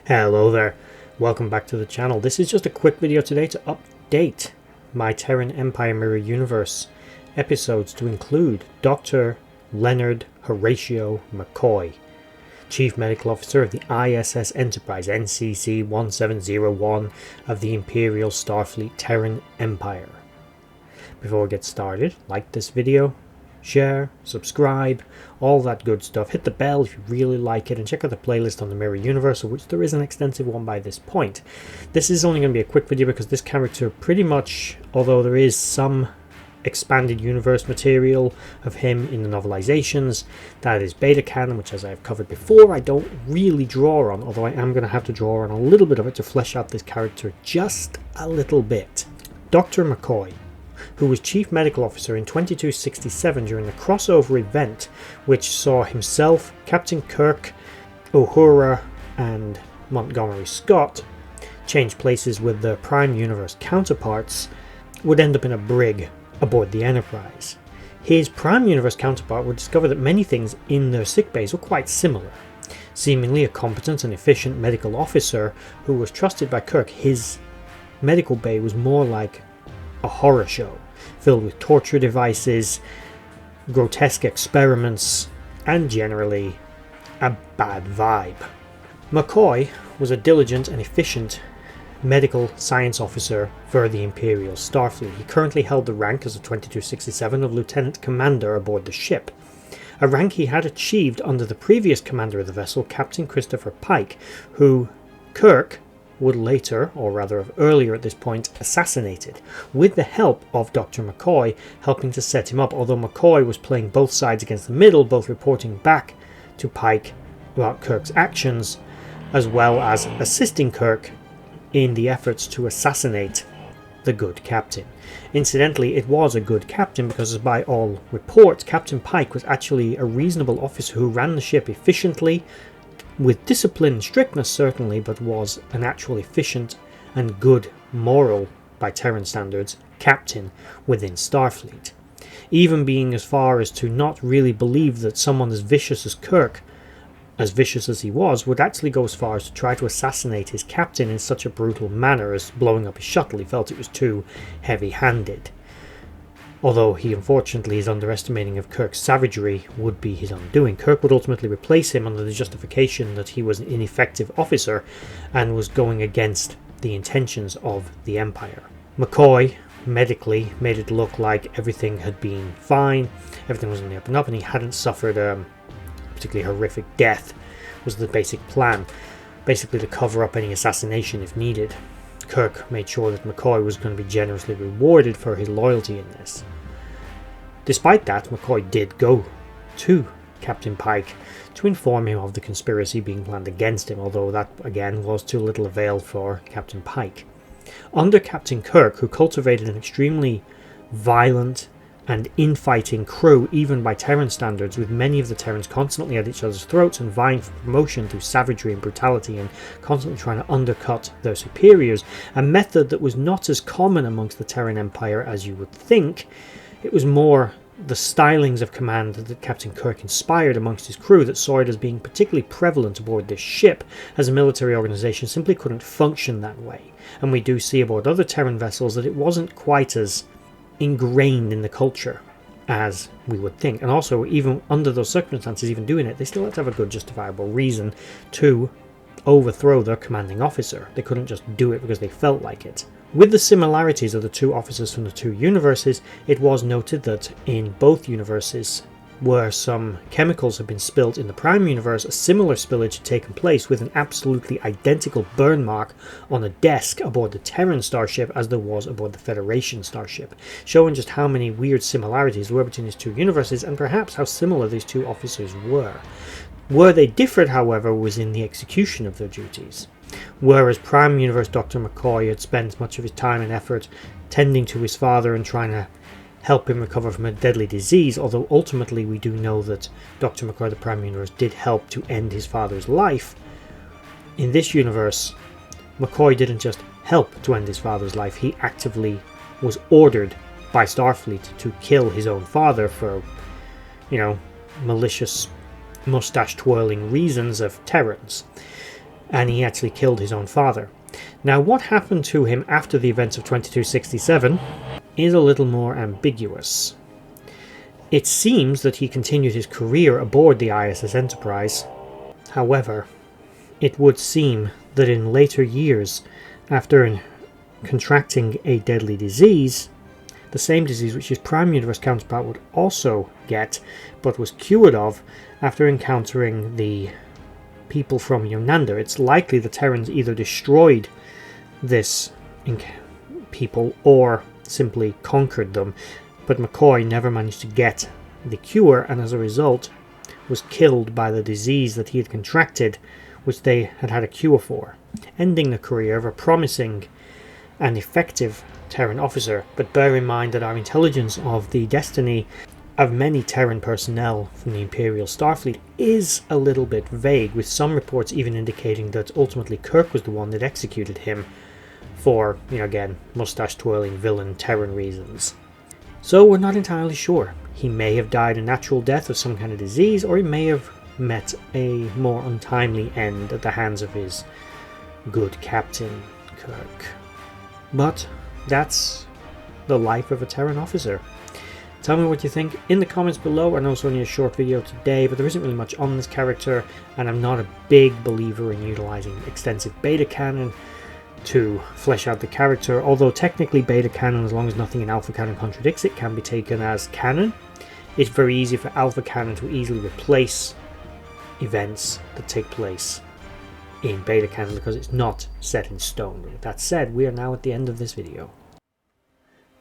Hello there, welcome back to the channel. This is just a quick video today to update my Terran Empire Mirror Universe episodes to include Dr. Leonard Horatio McCoy, Chief Medical Officer of the ISS Enterprise NCC 1701 of the Imperial Starfleet Terran Empire. Before we get started, like this video, share, subscribe, all that good stuff. Hit the bell if you really like it, and check out the playlist on the Mirror Universe, of which there is an extensive one by this point. This is only going to be a quick video because this character pretty much, although there is some expanded universe material of him in the novelizations, that is beta canon, which, as I have covered before, I don't really draw on, although I am going to have to draw on a little bit of it to flesh out this character just a little bit. Dr. McCoy, who was Chief Medical Officer in 2267 during the crossover event which saw himself, Captain Kirk, Uhura and Montgomery Scott change places with their Prime Universe counterparts, would end up in a brig aboard the Enterprise. His Prime Universe counterpart would discover that many things in their sickbays were quite similar. Seemingly a competent and efficient medical officer who was trusted by Kirk, his medical bay was more like a horror show, filled with torture devices, grotesque experiments, and generally a bad vibe. McCoy was a diligent and efficient medical science officer for the Imperial Starfleet. He currently held the rank, as of 2267, of Lieutenant Commander aboard the ship, a rank he had achieved under the previous commander of the vessel, Captain Christopher Pike, who Kirk would later, or rather earlier at this point, assassinated, with the help of Dr. McCoy helping to set him up, although McCoy was playing both sides against the middle, both reporting back to Pike about Kirk's actions, as well as assisting Kirk in the efforts to assassinate the good captain. Incidentally, it was a good captain because, by all reports, Captain Pike was actually a reasonable officer who ran the ship efficiently, with discipline and strictness certainly, but was an actual efficient and good moral, by Terran standards, captain within Starfleet. Even being as far as to not really believe that someone as vicious as Kirk, as vicious as he was, would actually go as far as to try to assassinate his captain in such a brutal manner as blowing up his shuttle. He felt it was too heavy-handed. Although he, unfortunately, his underestimating of Kirk's savagery would be his undoing. Kirk would ultimately replace him under the justification that he was an ineffective officer and was going against the intentions of the Empire. McCoy medically made it look like everything had been fine, everything was on the up and up, and he hadn't suffered a particularly horrific death, was the basic plan, basically to cover up any assassination if needed. Kirk made sure that McCoy was going to be generously rewarded for his loyalty in this. Despite that, McCoy did go to Captain Pike to inform him of the conspiracy being planned against him, although that again was to little avail for Captain Pike. Under Captain Kirk, who cultivated an extremely violent and infighting crew even by Terran standards, with many of the Terrans constantly at each other's throats and vying for promotion through savagery and brutality and constantly trying to undercut their superiors, a method that was not as common amongst the Terran Empire as you would think. It was more the stylings of command that Captain Kirk inspired amongst his crew that saw it as being particularly prevalent aboard this ship, as a military organization simply couldn't function that way. And we do see aboard other Terran vessels that it wasn't quite as ingrained in the culture as we would think. And also, even under those circumstances, even doing it, they still had to have a good justifiable reason to overthrow their commanding officer. They couldn't just do it because they felt like it. With the similarities of the two officers from the two universes, it was noted that in both universes, where some chemicals had been spilt in the Prime Universe, a similar spillage had taken place, with an absolutely identical burn mark on a desk aboard the Terran starship as there was aboard the Federation starship, showing just how many weird similarities there were between these two universes, and perhaps how similar these two officers were. Where they differed, however, was in the execution of their duties. Whereas Prime Universe Dr. McCoy had spent much of his time and effort tending to his father and trying to help him recover from a deadly disease, although ultimately we do know that Dr. McCoy, the Prime Universe, did help to end his father's life. In this universe, McCoy didn't just help to end his father's life, he actively was ordered by Starfleet to kill his own father for, malicious, mustache-twirling reasons of Terrans, and he actually killed his own father. Now, what happened to him after the events of 2267 is a little more ambiguous. It seems that he continued his career aboard the ISS Enterprise. However, it would seem that in later years, after contracting a deadly disease, the same disease which his Prime Universe counterpart would also get, but was cured of after encountering the people from Yonanda. It's likely the Terrans either destroyed this people or simply conquered them, but McCoy never managed to get the cure, and as a result was killed by the disease that he had contracted, which they had had a cure for, ending the career of a promising and effective Terran officer. But bear in mind that our intelligence of the destiny of many Terran personnel from the Imperial Starfleet is a little bit vague, with some reports even indicating that ultimately Kirk was the one that executed him for, again, mustache-twirling villain Terran reasons. So we're not entirely sure. He may have died a natural death of some kind of disease, or he may have met a more untimely end at the hands of his good Captain Kirk. But that's the life of a Terran officer. Tell me what you think in the comments below. I know it's only a short video today, but there isn't really much on this character, and I'm not a big believer in utilizing extensive beta canon to flesh out the character, although technically beta canon, as long as nothing in alpha canon contradicts it, can be taken as canon. It's very easy for alpha canon to easily replace events that take place in beta canon because it's not set in stone. But with that said, we are now at the end of this video.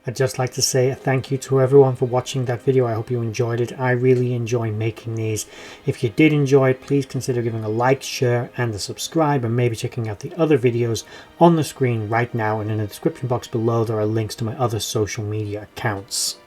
I'd just like to say a thank you to everyone for watching that video. I hope you enjoyed it. I really enjoy making these. If you did enjoy it, please consider giving a like, share, and a subscribe, and maybe checking out the other videos on the screen right now, and in the description box below there are links to my other social media accounts.